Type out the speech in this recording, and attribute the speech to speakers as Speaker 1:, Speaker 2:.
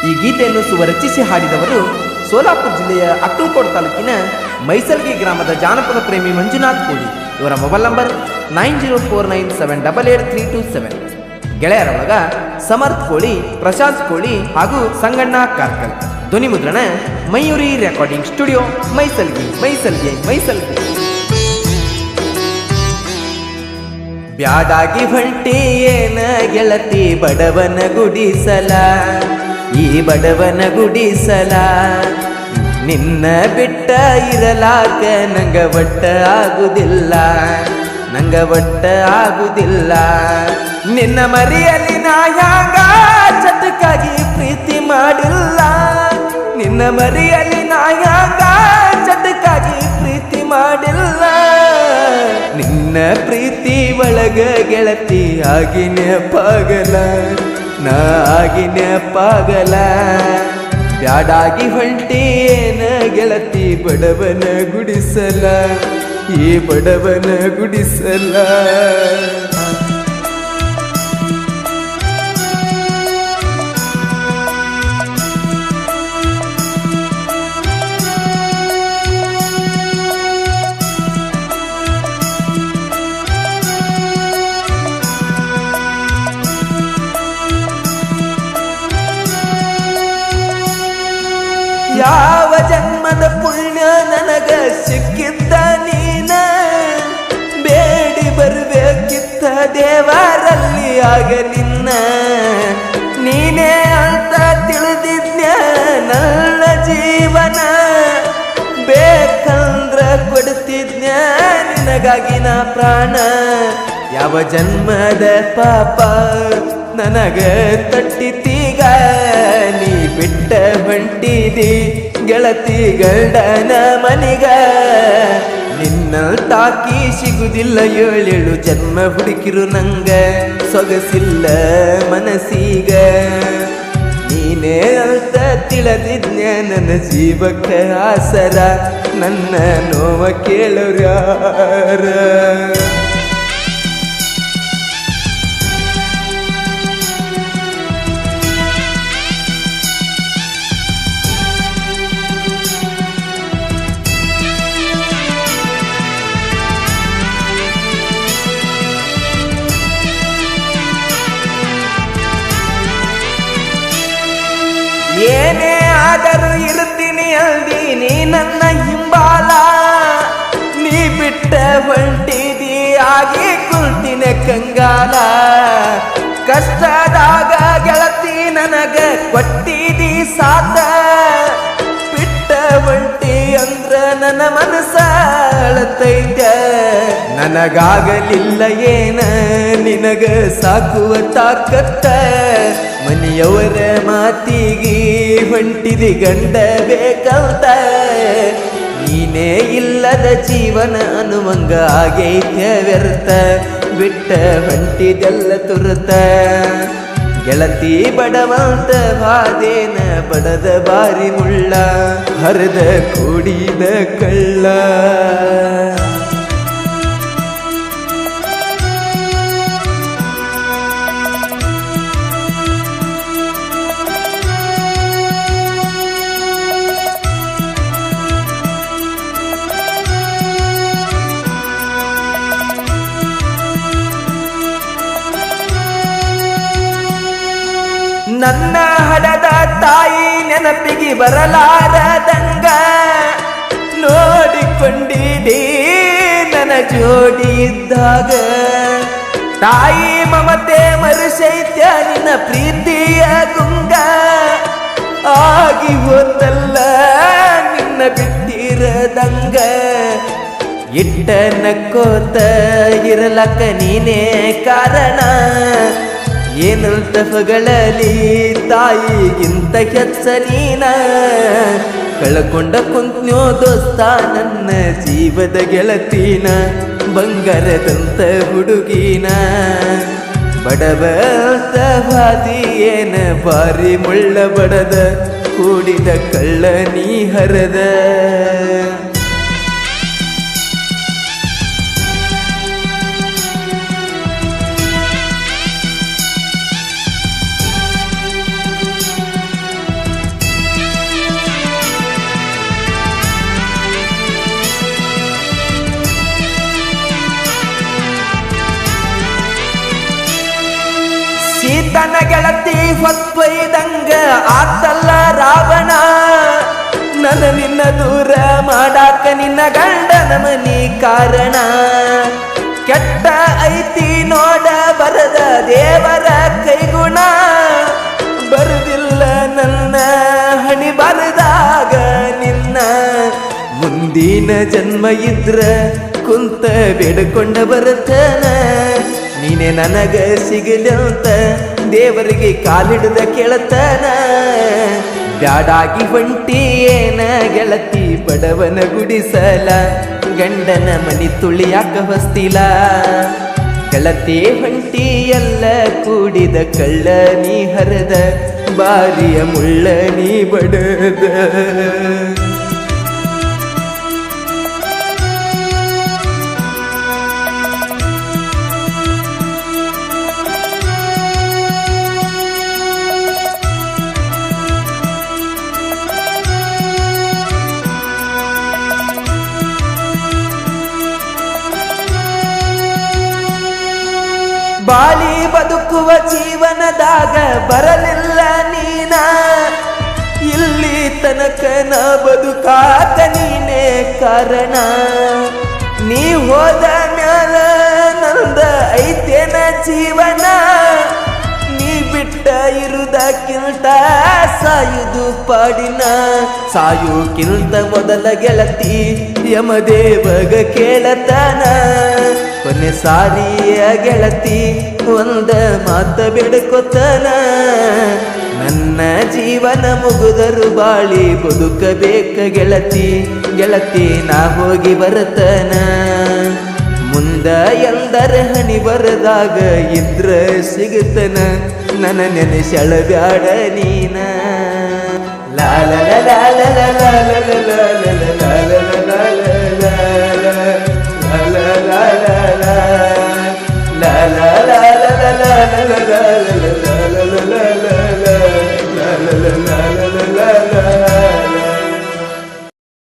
Speaker 1: ಈ ಗೀತೆಯನ್ನು ಸ್ವರಚಿಸಿ ಹಾಡಿದವರು ಸೋಲಾಪುರ ಜಿಲ್ಲೆಯ ಅಕ್ಕಲಕೋಟ ತಾಲೂಕಿನ ಮೈಸಲ್ಗಿ ಗ್ರಾಮದ ಜಾನಪದ ಪ್ರೇಮಿ ಮಂಜುನಾಥ್ ಕೋಳಿ. ಇವರ ಮೊಬೈಲ್ ನಂಬರ್ 9049788327. ಗೆಳೆಯರೊಳಗ ಸಮರ್ಥ್ ಕೋಳಿ, ಪ್ರಶಾಂತ್ ಕೋಳಿ ಹಾಗೂ ಸಂಗಣ್ಣ ಕಾರ್ಕಲ್. ಧ್ವನಿ ಮುದ್ರಣ ಮಯೂರಿ ರೆಕಾರ್ಡಿಂಗ್ ಸ್ಟುಡಿಯೋ, ಮೈಸಲ್ಗಿ. ಬ್ಯಾಡಾಗಿ ಹೊಂಟಿ ಏನ ಗೆಳತಿ ಬಡವನ ಗುಡಿಸಲ, ಈ ಬಡವನ ಗುಡಿಸಲ. ನಿನ್ನ ಬಿಟ್ಟ ಇರಲಾಕ ನಂಗ ಒಟ್ಟ ಆಗುದಿಲ್ಲ. ನಿನ್ನ ಮರಿಯಲ್ಲಿ ನಾ ಹ್ಯಾಂಗ ಚಟಕ್ಕಾಗಿ ಪ್ರೀತಿ ಮಾಡಿಲ್ಲ. ನಿನ್ನ ಮರಿಯಲ್ಲಿ ನಾ ಹ್ಯಾಂಗ ಚಟಕ್ಕಾಗಿ ಪ್ರೀತಿ ಮಾಡಿಲ್ಲ. ನಿನ್ನ ಪ್ರೀತಿ ಒಳಗ ಗೆಳತಿ ಆಗಿನ ಪಾಗಲ, ನಾ ಆಗಿನ ಪಾಗಲ. ಬ್ಯಾಡಾಗಿ ಹೊಂಟಿ ಏನ ಗೆಳತಿ ಬಡವನ ಗುಡಿಸಲ, ಈ ಬಡವನ ಗುಡಿಸಲ. ಯಾವ ಜನ್ಮದ ಪುಣ್ಯ ನನಗ ಸಿಕ್ಕಿದ್ದ ನೀನ, ಬೇಡಿ ಬರ್ಬೇಕಿತ್ತ ದೇವರಲ್ಲಿ ಆಗ ನಿನ್ನ. ನೀನೇ ಅಂತ ತಿಳಿದಿದ್ನ ನನ್ನ ಜೀವನ, ಬೇಕಂದ್ರ ಕೊಡ್ತಿದ್ನ ನಿನಗಾಗಿ ನಾ ಪ್ರಾಣ. ಯಾವ ಜನ್ಮದ ಪಾಪ ನನಗ ತಟ್ಟಿತೀಗ, ನೀ ಬಿಟ್ಟ ಹೊಂಟಿದಿ ಗೆಳತಿ ಗಂಡನ ಮನಿಗ. ನಿನ್ನ ತಾಕಿ ಸಿಗುದಿಲ್ಲ ಏಳೇಳು ಜನ್ಮ ಹುಡುಕಿರು ನಂಗ, ಸೊಗಸಿಲ್ಲ ಮನಸ್ಸೀಗ. ನೀನೇ ಅಂತ ತಿಳಿದಿದ್ನ ನನ್ನ ಜೀವಕ್ಕ ಆಸರ, ನನ್ನ ನೋವ ಕೇಳೋರ್ಯಾರ. ಏನೇ ಆದರೂ ಇರ್ತೀನಿ ಅಲ್ದಿ ನೀ ನನ್ನ ಹಿಂಬಾಲ. ನೀ ಬಿಟ್ಟ ಹೊಂಟಿದಿ ಆಗಿ ಕುಳ್ತಿನ ಕಂಗಾಲ. ಕಷ್ಟದಾಗ ಗೆಳತಿ ನನಗ ಕೊಟ್ಟಿದಿ ಸಾಥ, ಬಿಟ್ಟ ಹೊಂಟಿ ಅಂದ್ರ ನನ್ನ ಮನಸ್ಸ ಅಳತೈತ. ನನಗಾಗಲಿಲ್ಲ ಏನ ನಿನಗ ಸಾಕುವ ತಾಕತ್ತ, ಮನೆಯವರ ಮಾತಿಗೆ ಹೊಂಟಿದಿ ಗಂಡ ಬೇಕಂತ. ನೀನೇ ಇಲ್ಲದ ಜೀವನ ಅನುವಂಗ ಆಗೈತ್ಯ ವ್ಯರ್ಥ, ಬಿಟ್ಟ ಹೊಂಟಿದೆಲ್ಲ ತುರ್ತ. ಗೆಳತಿ ಬಡವಂತ ಬಾದೇನ ಬಡದ ಬಾರಿ ಮುಳ್ಳ, ಹರಿದ ಕೂಡಿದ ಕಳ್ಳ. ನನ್ನ ಹಡದ ತಾಯಿ ನೆನಪಿಗೆ ಬರಲಾರದಂಗ, ನೋಡಿಕೊಂಡಿದ್ದೀ ನನ್ನ ಜೋಡಿ ಇದ್ದಾಗ. ತಾಯಿ ಮಮತೆ ಮರುಸೈತ್ಯ ನಿನ್ನ ಪ್ರೀತಿಯ ಗುಂಗ, ಆಗಿ ಹೋತಲ್ಲ ನಿನ್ನ ಬಿಟ್ಟಿರದಂಗ. ಇಟ್ಟ ನಕ್ಕೋತ ಇರಲಕ್ಕ ನೀನೇ ಕಾರಣ, ಏನಂತ ಹೊಗಳಲಿ ತಾಯಿಗಿಂತ ಹೆಚ್ಚ ನೀನ. ಕಳ್ಕೊಂಡ ಕುಂತ್ನ್ಯೋ ದೋಸ್ತ ನನ್ನ ಜೀವದ ಗೆಳತೀನ, ಬಂಗಾರದಂತ ಹುಡುಗಿನ. ಬಡವಂತ ಬಾದಿ ಏನ ಬಾರಿ ಮುಳ್ಳ ಬಡದ, ಕೂಡಿದ ಕಳ್ಳ ನೀ ಹರದ. ಸೀತನ ಗೆಳತಿ ಹೊತ್ತೊಯ್ದಂಗ ಆತಲ್ಲ ರಾವಣ ನನ್ನ ನಿನ್ನ ದೂರ ಮಾಡಾಕ ನಿನ್ನ ಗಂಡನ ಮನಿ ಕಾರಣ ಕೆಟ್ಟ ಐತಿ ನೋಡ ಬರದ ದೇವರ ಕೈಗುಣ ಬರುದಿಲ್ಲ ನನ್ನ ಹಣಿ ಬರದಾಗ ನಿನ್ನ ಮುಂದಿನ ಜನ್ಮ ಇದ್ರ ಕುಂತ ಬೇಡಿಕೊಂಡ ಬರುತ್ತನ ನೀನೆ ನನಗ ಸಿಗಲಂತ ದೇವರಿಗೆ ಕಾಲಿಡದ ಕೇಳತನ ಬ್ಯಾಡಾಗಿ ಹೊಂಟಿ ಏನ ಗೆಳತಿ ಬಡವನ ಗುಡಿಸಲ ಗಂಡನ ಮನಿ ತುಳಿಯಾಕ ಹೊಸ್ತಿಲ ಗೆಳತಿ ಹೊಂಟಿ ಎಲ್ಲ ಕೂಡಿದ ಕಳ್ಳ ನೀ ಹರದ ಬಾರಿಯ ಮುಳ್ಳ ನೀ ಬಡದ ಬಾಳಿ ಬದುಕುವ ಜೀವನದಾಗ ಬರಲಿಲ್ಲ ನೀನ ಇಲ್ಲಿ ತನಕ ನ ಬದುಕಾಕ ನೀನೇ ಕಾರಣ ನೀ ಹೋದ ಮ್ಯಾಲ ನಂದ ಐತೇನ ಜೀವನ ನೀ ಬಿಟ್ಟ ಇರುದಕ್ಕಿಂತ ಸಾಯುದು ಪಾಡಿನ ಸಾಯುಕ್ಕಿಂತ ಮೊದಲ ಗೆಳತಿ ಯಮದೇವಗ ಕೇಳತನ ಕೊನೆ ಸಾರಿಯ ಗೆಳತಿ ಒಂದ ಮಾತ ಬೇಡ್ಕೊತನ ನನ್ನ ಜೀವನ ಮುಗುದರು ಬಾಳಿ ಬದುಕಬೇಕ ಗೆಳತಿ ಗೆಳತಿ ನಾ ಹೋಗಿ ಬರತನ ಮುಂದ ಎಂದರ ಹಣಿ ಬರದಾಗ ಇದ್ರ ಸಿಗುತ್ತನ ನನ್ನ ನೆನೆಸಳ ಬ್ಯಾಡ ನೀನ ಲಾಲ ಲಾಲ la la la la la la la la la la la